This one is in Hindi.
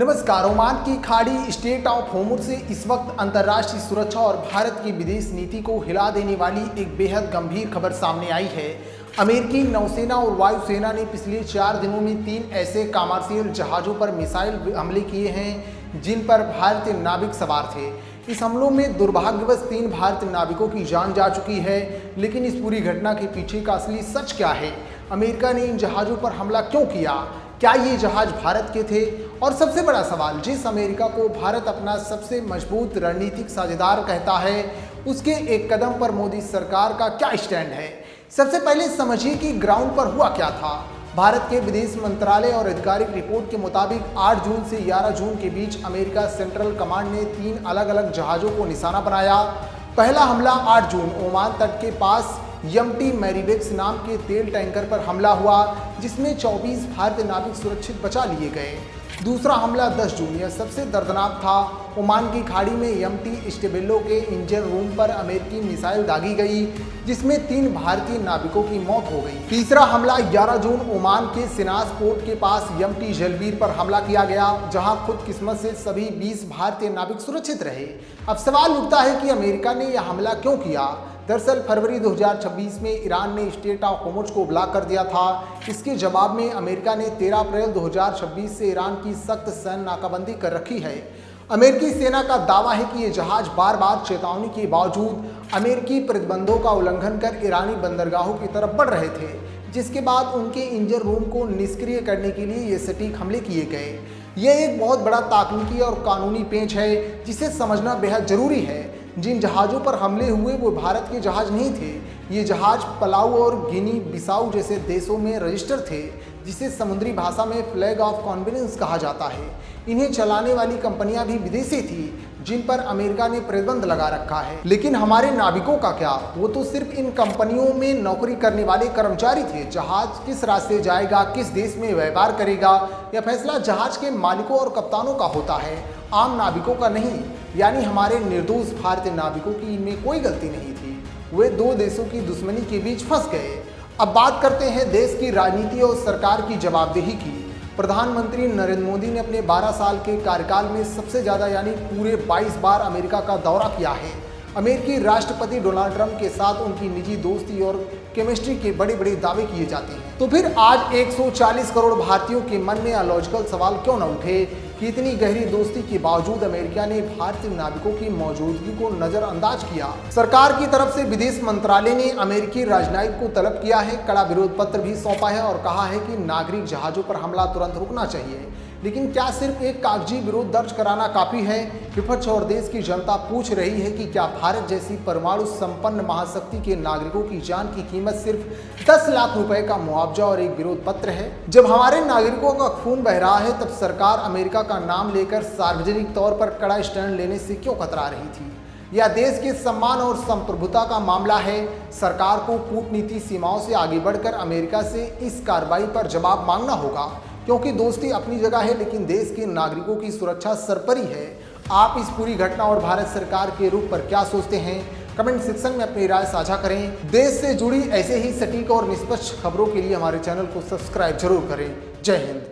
नमस्कार। ओमान की खाड़ी स्टेट ऑफ होर्मुज़ से इस वक्त अंतर्राष्ट्रीय सुरक्षा और भारत की विदेश नीति को हिला देने वाली एक बेहद गंभीर खबर सामने आई है। अमेरिकी नौसेना और वायुसेना ने पिछले 4 दिनों में 3 ऐसे कमर्शियल जहाज़ों पर मिसाइल हमले किए हैं जिन पर भारतीय नाविक सवार थे। इस हमलों में दुर्भाग्यवश 3 भारतीय नाविकों की जान जा चुकी है। लेकिन इस पूरी घटना के पीछे का असली सच क्या है? अमेरिका ने इन जहाज़ों पर हमला क्यों किया? क्या ये जहाज भारत के थे? और सबसे बड़ा सवाल, जिस अमेरिका को भारत अपना सबसे मजबूत रणनीतिक साझेदार कहता है, उसके एक कदम पर मोदी सरकार का क्या स्टैंड है? सबसे पहले समझिए कि ग्राउंड पर हुआ क्या था। भारत के विदेश मंत्रालय और आधिकारिक रिपोर्ट के मुताबिक 8 जून से 11 जून के बीच अमेरिका सेंट्रल कमांड ने 3 अलग अलग जहाज़ों को निशाना बनाया। पहला हमला 8 जून ओमान तट के पास यमटी मैरीबेक्स नाम के तेल टैंकर पर हमला हुआ, जिसमें 24 भारतीय नाविक सुरक्षित बचा लिए गए। दूसरा हमला 10 जून, यह सबसे दर्दनाक था। ओमान की खाड़ी में यमटी स्टेबेलो के इंजन रूम पर अमेरिकी मिसाइल दागी गई, जिसमें 3 भारतीय नाविकों की मौत हो गई। तीसरा हमला 11 जून ओमान के सिनास पोर्ट के पास यमटी जलवीर पर हमला किया गया, जहां खुदकिस्मत से सभी 20 भारतीय नाविक सुरक्षित रहे। अब सवाल उठता है कि अमेरिका ने यह हमला क्यों किया? दरअसल फरवरी 2026 में ईरान ने स्टेट ऑफ होर्मुज़ को ब्लॉक कर दिया था। इसके जवाब में अमेरिका ने 13 अप्रैल 2026 से ईरान की सख्त सैन्य नाकाबंदी कर रखी है। अमेरिकी सेना का दावा है कि ये जहाज बार बार चेतावनी के बावजूद अमेरिकी प्रतिबंधों का उल्लंघन कर ईरानी बंदरगाहों की तरफ बढ़ रहे थे, जिसके बाद उनके इंजन रूम को निष्क्रिय करने के लिए ये सटीक हमले किए गए। यह एक बहुत बड़ा तकनीकी और कानूनी पेंच है, जिसे समझना बेहद जरूरी है। जिन जहाज़ों पर हमले हुए वो भारत के जहाज़ नहीं थे। ये जहाज़ पलाऊ और गिनी बिसाऊ जैसे देशों में रजिस्टर थे, जिसे समुद्री भाषा में फ्लैग ऑफ कॉन्फिडेंस कहा जाता है। इन्हें चलाने वाली कंपनियां भी विदेशी थी, जिन पर अमेरिका ने प्रतिबंध लगा रखा है। लेकिन हमारे नाविकों का क्या? वो तो सिर्फ इन कंपनियों में नौकरी करने वाले कर्मचारी थे। जहाज किस रास्ते जाएगा, किस देश में व्यापार करेगा, यह फैसला जहाज के मालिकों और कप्तानों का होता है, आम नाविकों का नहीं। यानी हमारे निर्दोष भारतीय नाविकों की इनमें कोई गलती नहीं थी। वे 2 देशों की दुश्मनी के बीच फंस गए। अब बात करते हैं देश की राजनीति और सरकार की जवाबदेही की। प्रधानमंत्री नरेंद्र मोदी ने अपने 12 साल के कार्यकाल में सबसे ज़्यादा यानी पूरे 22 बार अमेरिका का दौरा किया है। अमेरिकी राष्ट्रपति डोनाल्ड ट्रंप के साथ उनकी निजी दोस्ती और केमिस्ट्री के बड़े बड़े दावे किए जाते हैं। तो फिर आज 140 करोड़ भारतीयों के मन में अलॉजिकल सवाल क्यों न उठे कि इतनी गहरी दोस्ती के बावजूद अमेरिका ने भारतीय नाविकों की मौजूदगी को नजरअंदाज किया। सरकार की तरफ से विदेश मंत्रालय ने अमेरिकी राजनयिक को तलब किया है, कड़ा विरोध पत्र भी सौंपा है और कहा है कि नागरिक जहाजों पर हमला तुरंत रुकना चाहिए। लेकिन क्या सिर्फ एक कागजी विरोध दर्ज कराना काफी है? विपक्ष और देश की जनता पूछ रही है कि क्या भारत जैसी परमाणु संपन्न महाशक्ति के नागरिकों की जान की कीमत सिर्फ 10 लाख रुपए का मुआवजा और एक विरोध पत्र है? जब हमारे नागरिकों का खून बह रहा है, तब सरकार अमेरिका का नाम लेकर सार्वजनिक तौर पर कड़ा स्टैंड लेने से क्यों कतरा रही थी? यह देश के सम्मान और संप्रभुता का मामला है। सरकार को कूटनीति सीमाओं से आगे बढ़कर अमेरिका से इस कार्रवाई पर जवाब मांगना होगा, क्योंकि दोस्ती अपनी जगह है, लेकिन देश के नागरिकों की सुरक्षा सरपरी है। आप इस पूरी घटना और भारत सरकार के रुख पर क्या सोचते हैं? कमेंट सेक्शन में अपनी राय साझा करें। देश से जुड़ी ऐसे ही सटीक और निष्पक्ष खबरों के लिए हमारे चैनल को सब्सक्राइब जरूर करें। जय हिंद।